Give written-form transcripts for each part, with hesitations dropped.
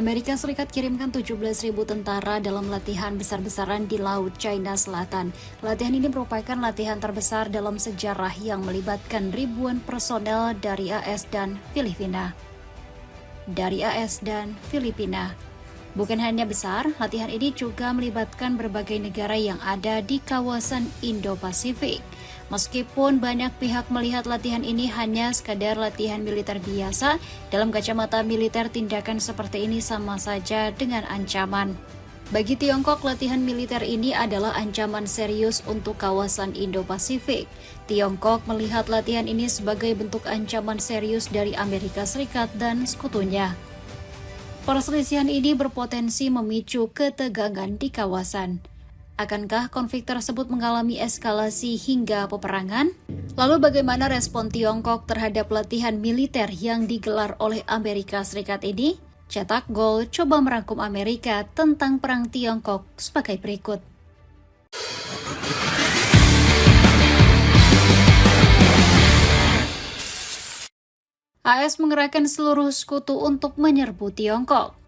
Amerika Serikat kirimkan 17.000 tentara dalam latihan besar-besaran di Laut China Selatan. Latihan ini merupakan latihan terbesar dalam sejarah yang melibatkan ribuan personel dari AS dan Filipina. Bukan hanya besar, latihan ini juga melibatkan berbagai negara yang ada di kawasan Indo-Pasifik. Meskipun banyak pihak melihat latihan ini hanya sekadar latihan militer biasa, dalam kacamata militer tindakan seperti ini sama saja dengan ancaman. Bagi Tiongkok, latihan militer ini adalah ancaman serius untuk kawasan Indo-Pasifik. Tiongkok melihat latihan ini sebagai bentuk ancaman serius dari Amerika Serikat dan sekutunya. Perselisihan ini berpotensi memicu ketegangan di kawasan. Akankah konflik tersebut mengalami eskalasi hingga peperangan? Lalu bagaimana respon Tiongkok terhadap latihan militer yang digelar oleh Amerika Serikat ini? Cetak Gol coba merangkum Amerika tentang perang Tiongkok sebagai berikut. AS mengerahkan seluruh sekutu untuk menyerbu Tiongkok.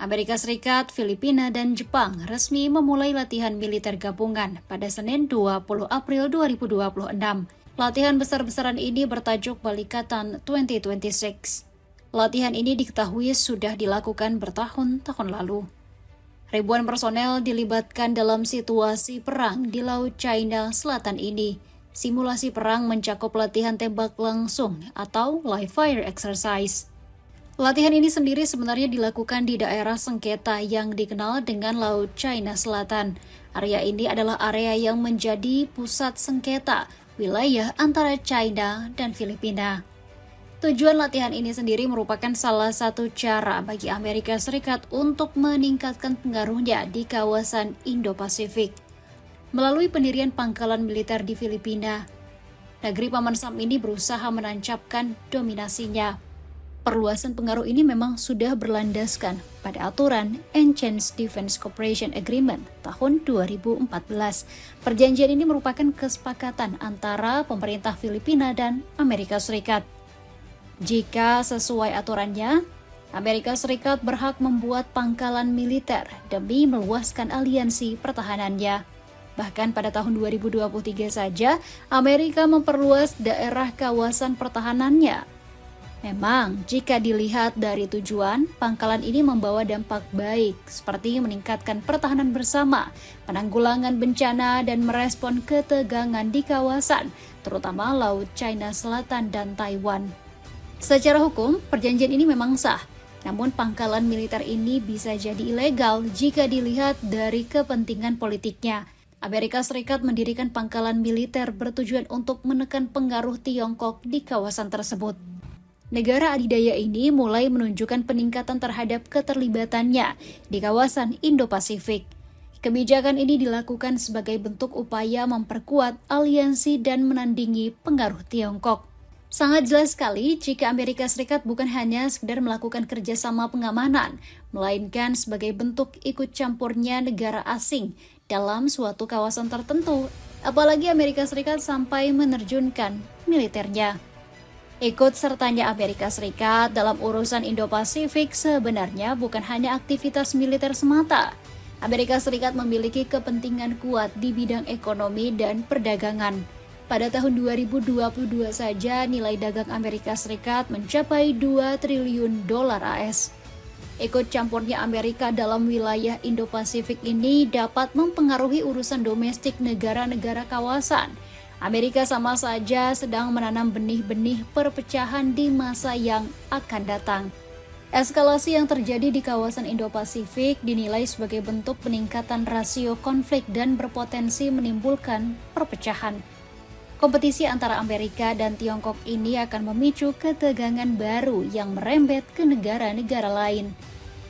Amerika Serikat, Filipina, dan Jepang resmi memulai latihan militer gabungan pada Senin 20 April 2026. Latihan besar-besaran ini bertajuk Balikatan 2026. Latihan ini diketahui sudah dilakukan bertahun-tahun lalu. Ribuan personel dilibatkan dalam situasi perang di Laut China Selatan ini. Simulasi perang mencakup latihan tembak langsung atau live fire exercise. Latihan ini sendiri sebenarnya dilakukan di daerah sengketa yang dikenal dengan Laut China Selatan. Area ini adalah area yang menjadi pusat sengketa wilayah antara China dan Filipina. Tujuan latihan ini sendiri merupakan salah satu cara bagi Amerika Serikat untuk meningkatkan pengaruhnya di kawasan Indo-Pasifik. Melalui pendirian pangkalan militer di Filipina, negeri Paman Sam ini berusaha menancapkan dominasinya. Perluasan pengaruh ini memang sudah berlandaskan pada aturan Enhanced Defense Cooperation Agreement tahun 2014. Perjanjian ini merupakan kesepakatan antara pemerintah Filipina dan Amerika Serikat. Jika sesuai aturannya, Amerika Serikat berhak membuat pangkalan militer demi meluaskan aliansi pertahanannya. Bahkan pada tahun 2023 saja, Amerika memperluas daerah kawasan pertahanannya. Memang, jika dilihat dari tujuan, pangkalan ini membawa dampak baik, seperti meningkatkan pertahanan bersama, penanggulangan bencana, dan merespon ketegangan di kawasan, terutama Laut China Selatan dan Taiwan. Secara hukum, perjanjian ini memang sah, namun pangkalan militer ini bisa jadi ilegal jika dilihat dari kepentingan politiknya. Amerika Serikat mendirikan pangkalan militer bertujuan untuk menekan pengaruh Tiongkok di kawasan tersebut. Negara adidaya ini mulai menunjukkan peningkatan terhadap keterlibatannya di kawasan Indo-Pasifik. Kebijakan ini dilakukan sebagai bentuk upaya memperkuat aliansi dan menandingi pengaruh Tiongkok. Sangat jelas sekali jika Amerika Serikat bukan hanya sekedar melakukan kerjasama pengamanan, melainkan sebagai bentuk ikut campurnya negara asing dalam suatu kawasan tertentu, apalagi Amerika Serikat sampai menerjunkan militernya. Ikut sertanya Amerika Serikat dalam urusan Indo-Pasifik sebenarnya bukan hanya aktivitas militer semata. Amerika Serikat memiliki kepentingan kuat di bidang ekonomi dan perdagangan. Pada tahun 2022 saja nilai dagang Amerika Serikat mencapai 2 triliun dolar AS. Ikut campurnya Amerika dalam wilayah Indo-Pasifik ini dapat mempengaruhi urusan domestik negara-negara kawasan. Amerika sama saja sedang menanam benih-benih perpecahan di masa yang akan datang. Eskalasi yang terjadi di kawasan Indo-Pasifik dinilai sebagai bentuk peningkatan rasio konflik dan berpotensi menimbulkan perpecahan. Kompetisi antara Amerika dan Tiongkok ini akan memicu ketegangan baru yang merembet ke negara-negara lain.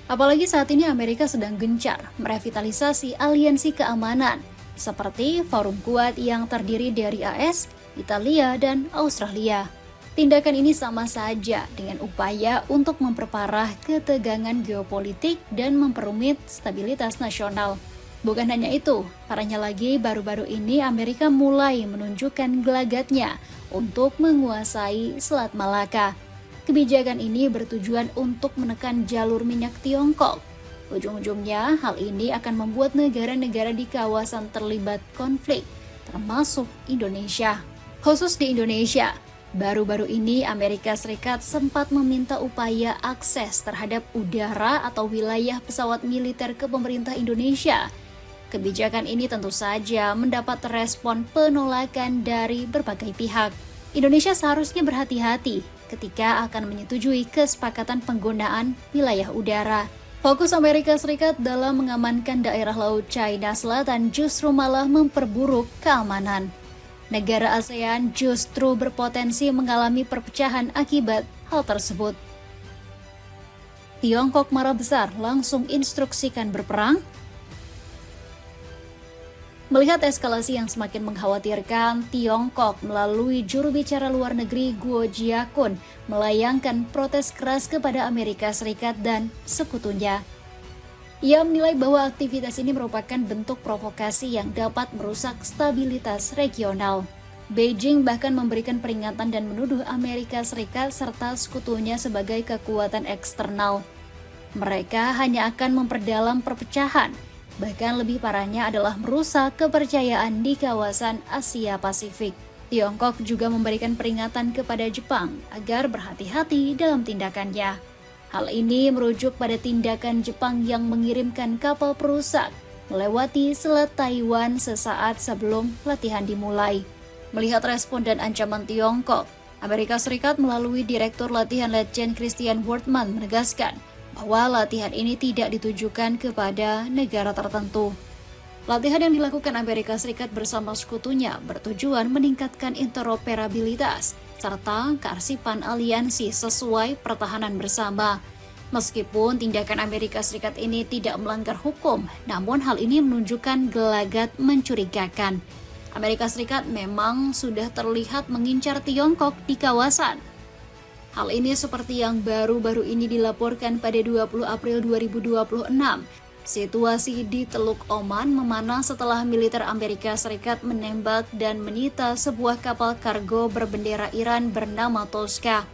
Apalagi saat ini Amerika sedang gencar merevitalisasi aliansi keamanan, seperti Forum Quad yang terdiri dari AS, Italia, dan Australia. Tindakan ini sama saja dengan upaya untuk memperparah ketegangan geopolitik dan memperumit stabilitas nasional. Bukan hanya itu, parahnya lagi baru-baru ini Amerika mulai menunjukkan gelagatnya untuk menguasai Selat Malaka. Kebijakan ini bertujuan untuk menekan jalur minyak Tiongkok. Ujung-ujungnya, hal ini akan membuat negara-negara di kawasan terlibat konflik, termasuk Indonesia. Khusus di Indonesia, baru-baru ini Amerika Serikat sempat meminta upaya akses terhadap udara atau wilayah pesawat militer ke pemerintah Indonesia. Kebijakan ini tentu saja mendapat respon penolakan dari berbagai pihak. Indonesia seharusnya berhati-hati ketika akan menyetujui kesepakatan penggunaan wilayah udara. Fokus Amerika Serikat dalam mengamankan daerah Laut China Selatan justru malah memperburuk keamanan. Negara ASEAN justru berpotensi mengalami perpecahan akibat hal tersebut. Tiongkok marah besar langsung instruksikan berperang. Melihat eskalasi yang semakin mengkhawatirkan, Tiongkok melalui juru bicara luar negeri Guo Jiakun melayangkan protes keras kepada Amerika Serikat dan sekutunya. Ia menilai bahwa aktivitas ini merupakan bentuk provokasi yang dapat merusak stabilitas regional. Beijing bahkan memberikan peringatan dan menuduh Amerika Serikat serta sekutunya sebagai kekuatan eksternal. Mereka hanya akan memperdalam perpecahan. Bahkan lebih parahnya adalah merusak kepercayaan di kawasan Asia Pasifik. Tiongkok juga memberikan peringatan kepada Jepang agar berhati-hati dalam tindakannya. Hal ini merujuk pada tindakan Jepang yang mengirimkan kapal perusak melewati Selat Taiwan sesaat sebelum latihan dimulai. Melihat respon dan ancaman Tiongkok, Amerika Serikat melalui Direktur Latihan Letjen Christian Wortman menegaskan bahwa latihan ini tidak ditujukan kepada negara tertentu. Latihan yang dilakukan Amerika Serikat bersama sekutunya bertujuan meningkatkan interoperabilitas serta kearsipan aliansi sesuai pertahanan bersama. Meskipun tindakan Amerika Serikat ini tidak melanggar hukum, namun hal ini menunjukkan gelagat mencurigakan. Amerika Serikat memang sudah terlihat mengincar Tiongkok di kawasan. Hal ini seperti yang baru-baru ini dilaporkan pada 20 April 2026. Situasi di Teluk Oman memanas setelah militer Amerika Serikat menembak dan menyita sebuah kapal kargo berbendera Iran bernama Tosca.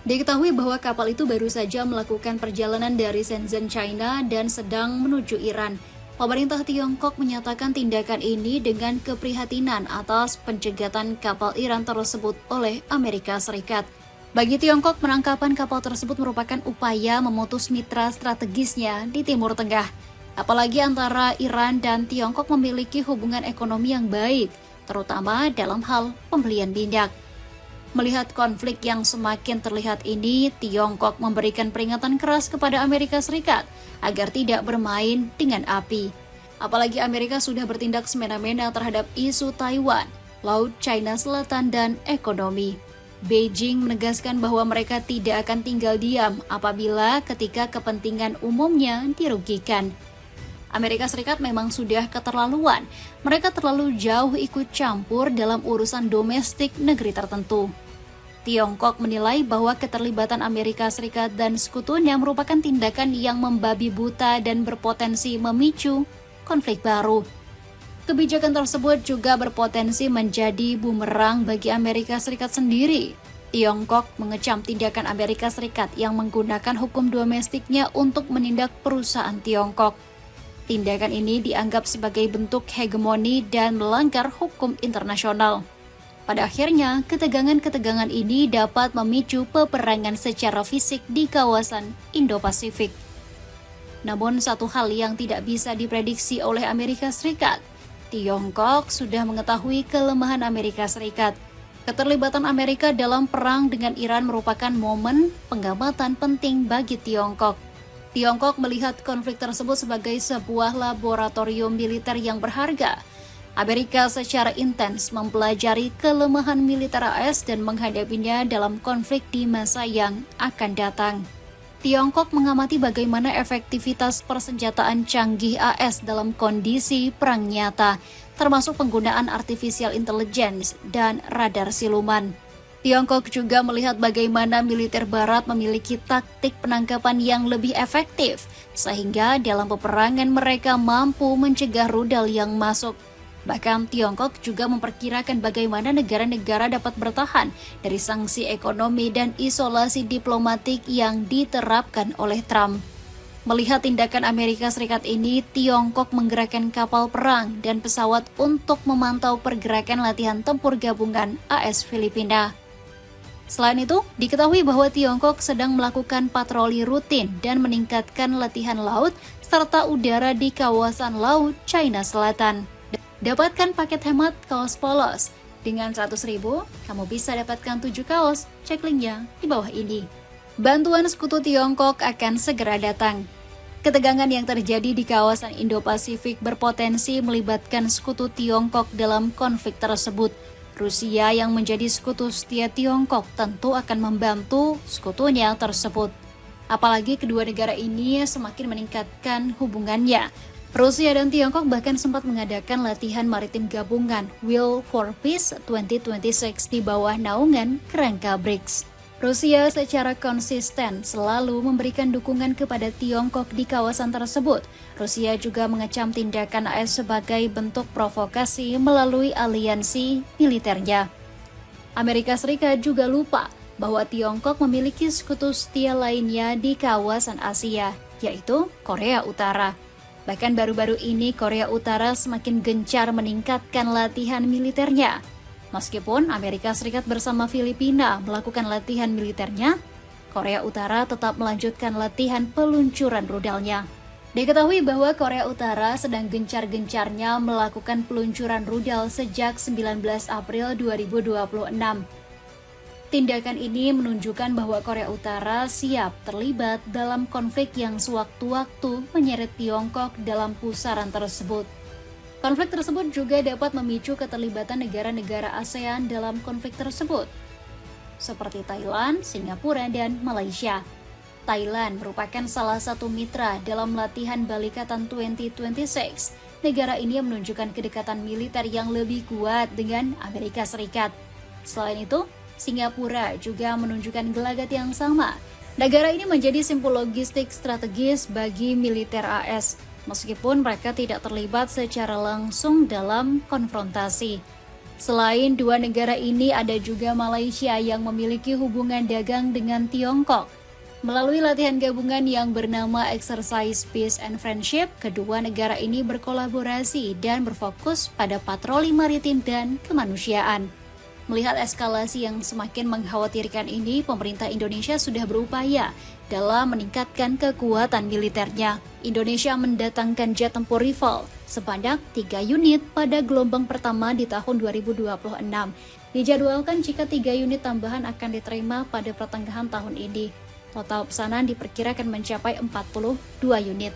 Diketahui bahwa kapal itu baru saja melakukan perjalanan dari Shenzhen, China dan sedang menuju Iran. Pemerintah Tiongkok menyatakan tindakan ini dengan keprihatinan atas pencegatan kapal Iran tersebut oleh Amerika Serikat. Bagi Tiongkok, penangkapan kapal tersebut merupakan upaya memutus mitra strategisnya di Timur Tengah. Apalagi antara Iran dan Tiongkok memiliki hubungan ekonomi yang baik, terutama dalam hal pembelian minyak. Melihat konflik yang semakin terlihat ini, Tiongkok memberikan peringatan keras kepada Amerika Serikat agar tidak bermain dengan api. Apalagi Amerika sudah bertindak semena-mena terhadap isu Taiwan, Laut China Selatan, dan ekonomi. Beijing menegaskan bahwa mereka tidak akan tinggal diam apabila ketika kepentingan umumnya dirugikan. Amerika Serikat memang sudah keterlaluan. Mereka terlalu jauh ikut campur dalam urusan domestik negeri tertentu. Tiongkok menilai bahwa keterlibatan Amerika Serikat dan sekutunya merupakan tindakan yang membabi buta dan berpotensi memicu konflik baru. Kebijakan tersebut juga berpotensi menjadi bumerang bagi Amerika Serikat sendiri. Tiongkok mengecam tindakan Amerika Serikat yang menggunakan hukum domestiknya untuk menindak perusahaan Tiongkok. Tindakan ini dianggap sebagai bentuk hegemoni dan melanggar hukum internasional. Pada akhirnya, ketegangan-ketegangan ini dapat memicu peperangan secara fisik di kawasan Indo-Pasifik. Namun satu hal yang tidak bisa diprediksi oleh Amerika Serikat, Tiongkok sudah mengetahui kelemahan Amerika Serikat. Keterlibatan Amerika dalam perang dengan Iran merupakan momen pengamatan penting bagi Tiongkok. Tiongkok melihat konflik tersebut sebagai sebuah laboratorium militer yang berharga. Amerika secara intens mempelajari kelemahan militer AS dan menghadapinya dalam konflik di masa yang akan datang. Tiongkok mengamati bagaimana efektivitas persenjataan canggih AS dalam kondisi perang nyata, termasuk penggunaan artificial intelligence dan radar siluman. Tiongkok juga melihat bagaimana militer Barat memiliki taktik penangkapan yang lebih efektif, sehingga dalam peperangan mereka mampu mencegah rudal yang masuk. Bahkan Tiongkok juga memperkirakan bagaimana negara-negara dapat bertahan dari sanksi ekonomi dan isolasi diplomatik yang diterapkan oleh Trump. Melihat tindakan Amerika Serikat ini, Tiongkok menggerakkan kapal perang dan pesawat untuk memantau pergerakan latihan tempur gabungan AS Filipina. Selain itu, diketahui bahwa Tiongkok sedang melakukan patroli rutin dan meningkatkan latihan laut serta udara di kawasan laut China Selatan. Dapatkan paket hemat kaos polos. Dengan 100.000, kamu bisa dapatkan 7 kaos. Cek linknya di bawah ini. Bantuan sekutu Tiongkok akan segera datang. Ketegangan yang terjadi di kawasan Indo-Pasifik berpotensi melibatkan sekutu Tiongkok dalam konflik tersebut. Rusia yang menjadi sekutu setia Tiongkok tentu akan membantu sekutunya tersebut. Apalagi kedua negara ini semakin meningkatkan hubungannya. Rusia dan Tiongkok bahkan sempat mengadakan latihan maritim gabungan Will for Peace 2026 di bawah naungan kerangka BRICS. Rusia secara konsisten selalu memberikan dukungan kepada Tiongkok di kawasan tersebut. Rusia juga mengecam tindakan AS sebagai bentuk provokasi melalui aliansi militernya. Amerika Serikat juga lupa bahwa Tiongkok memiliki sekutu setia lainnya di kawasan Asia, yaitu Korea Utara. Bahkan baru-baru ini Korea Utara semakin gencar meningkatkan latihan militernya. Meskipun Amerika Serikat bersama Filipina melakukan latihan militernya, Korea Utara tetap melanjutkan latihan peluncuran rudalnya. Diketahui bahwa Korea Utara sedang gencar-gencarnya melakukan peluncuran rudal sejak 19 April 2026. Tindakan ini menunjukkan bahwa Korea Utara siap terlibat dalam konflik yang sewaktu-waktu menyeret Tiongkok dalam pusaran tersebut. Konflik tersebut juga dapat memicu keterlibatan negara-negara ASEAN dalam konflik tersebut, seperti Thailand, Singapura, dan Malaysia. Thailand merupakan salah satu mitra dalam latihan Balikatan 2026. Negara ini menunjukkan kedekatan militer yang lebih kuat dengan Amerika Serikat. Selain itu, Singapura juga menunjukkan gelagat yang sama. Negara ini menjadi simpul logistik strategis bagi militer AS. Meskipun mereka tidak terlibat secara langsung dalam konfrontasi. Selain dua negara ini, ada juga Malaysia yang memiliki hubungan dagang dengan Tiongkok. Melalui latihan gabungan yang bernama Exercise Peace and Friendship, kedua negara ini berkolaborasi dan berfokus pada patroli maritim dan kemanusiaan. Melihat eskalasi yang semakin mengkhawatirkan ini, pemerintah Indonesia sudah berupaya dalam meningkatkan kekuatan militernya. Indonesia mendatangkan jet tempur Rifle sebanyak 3 unit pada gelombang pertama di tahun 2026. Dijadwalkan jika 3 unit tambahan akan diterima pada pertengahan tahun ini. Total pesanan diperkirakan mencapai 42 unit.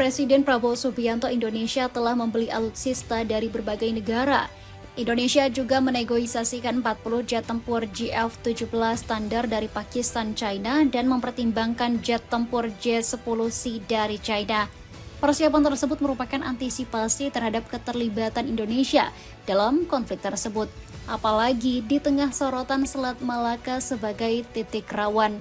Presiden Prabowo Subianto Indonesia telah membeli alutsista dari berbagai negara. Indonesia juga menegosiasikan 40 jet tempur GF-17 standar dari Pakistan, China, dan mempertimbangkan jet tempur J-10C dari China. Persiapan tersebut merupakan antisipasi terhadap keterlibatan Indonesia dalam konflik tersebut. apalagi di tengah sorotan Selat Malaka sebagai titik rawan.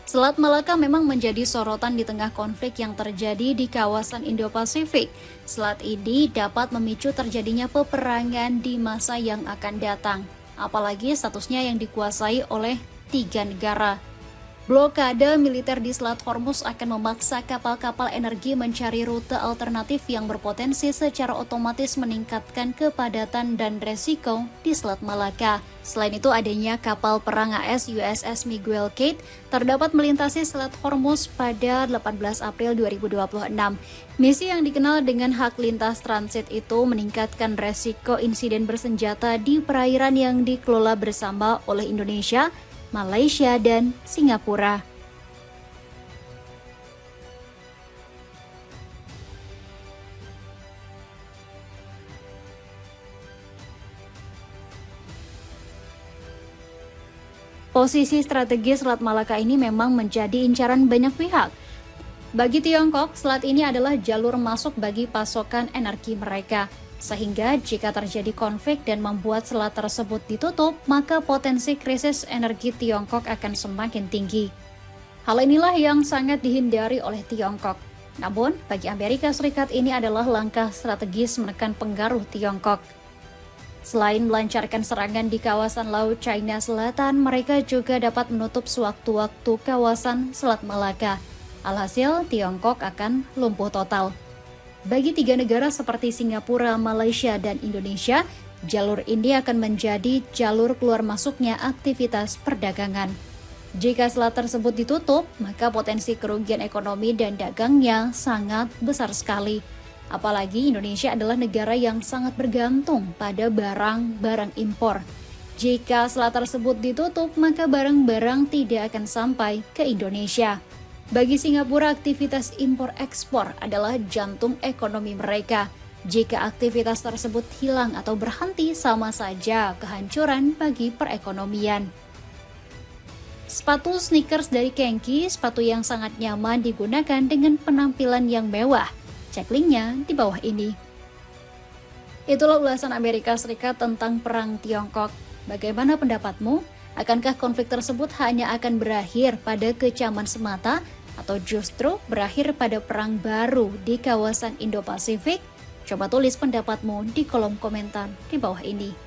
Selat Malaka memang menjadi sorotan di tengah konflik yang terjadi di kawasan Indo-Pasifik. Selat ini dapat memicu terjadinya peperangan di masa yang akan datang, apalagi statusnya yang dikuasai oleh 3 negara. Blokade militer di Selat Hormuz akan memaksa kapal-kapal energi mencari rute alternatif yang berpotensi secara otomatis meningkatkan kepadatan dan resiko di Selat Malaka. Selain itu, adanya kapal perang AS USS Miguel Kate terdapat melintasi Selat Hormuz pada 18 April 2026. Misi yang dikenal dengan hak lintas transit itu meningkatkan resiko insiden bersenjata di perairan yang dikelola bersama oleh Indonesia, Malaysia, dan Singapura. Posisi strategis Selat Malaka ini memang menjadi incaran banyak pihak. Bagi Tiongkok, selat ini adalah jalur masuk bagi pasokan energi mereka. Sehingga jika terjadi konflik dan membuat selat tersebut ditutup, maka potensi krisis energi Tiongkok akan semakin tinggi. Hal inilah yang sangat dihindari oleh Tiongkok. Namun, bagi Amerika Serikat ini adalah langkah strategis menekan pengaruh Tiongkok. Selain melancarkan serangan di kawasan Laut China Selatan, mereka juga dapat menutup sewaktu-waktu kawasan Selat Malaka. Alhasil, Tiongkok akan lumpuh total. Bagi 3 negara seperti Singapura, Malaysia, dan Indonesia, jalur ini akan menjadi jalur keluar masuknya aktivitas perdagangan. Jika selat tersebut ditutup, maka potensi kerugian ekonomi dan dagangnya sangat besar sekali. Apalagi Indonesia adalah negara yang sangat bergantung pada barang-barang impor. Jika selat tersebut ditutup, maka barang-barang tidak akan sampai ke Indonesia. Bagi Singapura, aktivitas impor-ekspor adalah jantung ekonomi mereka. Jika aktivitas tersebut hilang atau berhenti, sama saja kehancuran bagi perekonomian. Sepatu sneakers dari Kenki, sepatu yang sangat nyaman digunakan dengan penampilan yang mewah. Cek linknya di bawah ini. Itulah ulasan Amerika Serikat tentang perang Tiongkok. Bagaimana pendapatmu? Akankah konflik tersebut hanya akan berakhir pada kecaman semata atau justru berakhir pada perang baru di kawasan Indo-Pasifik? Coba tulis pendapatmu di kolom komentar di bawah ini.